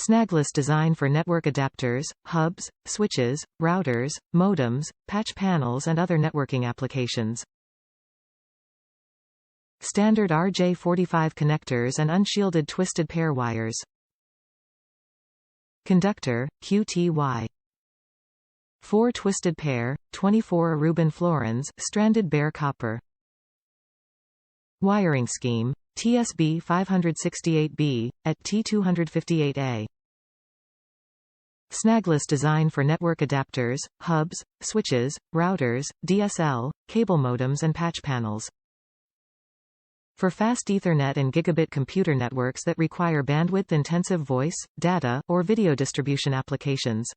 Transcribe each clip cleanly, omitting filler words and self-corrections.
Snagless design for network adapters, hubs, switches, routers, modems, patch panels and other networking applications. Standard RJ45 connectors and unshielded twisted pair wires. Conductor, QTY. 4 twisted pair, 24 Aruban fluorines, stranded bare copper. Wiring scheme, TSB 568B, at T258A. Snagless design for network adapters, hubs, switches, routers, DSL, cable modems and patch panels. For fast Ethernet and Gigabit computer networks that require bandwidth-intensive voice, data, or video distribution applications.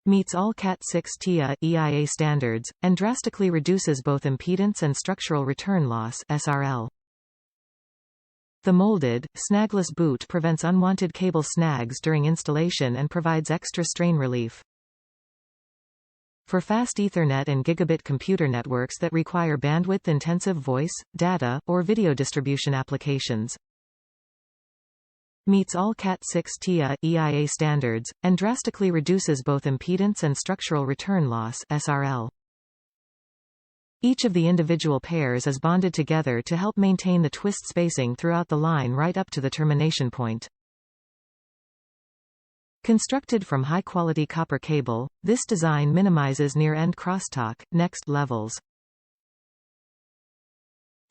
Meets all Cat6 TIA EIA standards, and drastically reduces both impedance and structural return loss (SRL). The molded, snagless boot prevents unwanted cable snags during installation and provides extra strain relief. For fast Ethernet and Gigabit computer networks that require bandwidth-intensive voice, data, or video distribution applications. Meets all Cat6 TIA EIA standards, and drastically reduces both impedance and structural return loss (SRL). Each of the individual pairs is bonded together to help maintain the twist spacing throughout the line right up to the termination point. Constructed from high-quality copper cable, this design minimizes near-end crosstalk, next levels.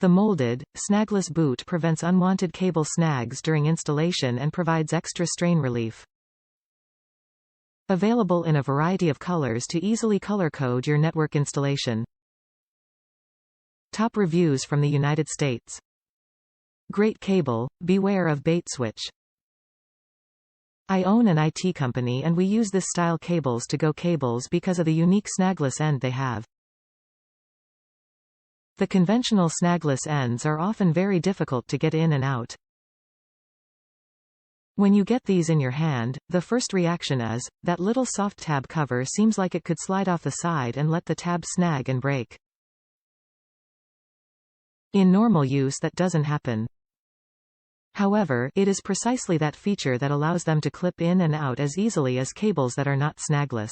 The molded, snagless boot prevents unwanted cable snags during installation and provides extra strain relief. Available in a variety of colors to easily color code your network installation. Top reviews from the United States. Great cable, beware of bait switch. I own an IT company and we use this style cables to go cables because of the unique snagless end they have. The conventional snagless ends are often very difficult to get in and out. When you get these in your hand, the first reaction is, that little soft tab cover seems like it could slide off the side and let the tab snag and break. In normal use that doesn't happen. However, it is precisely that feature that allows them to clip in and out as easily as cables that are not snagless.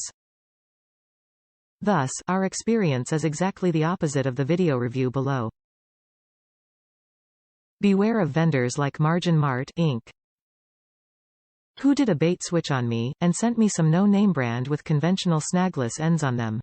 Thus, our experience is exactly the opposite of the video review below. Beware of vendors like Margin Mart, Inc., who did a bait switch on me, and sent me some no-name brand with conventional snagless ends on them.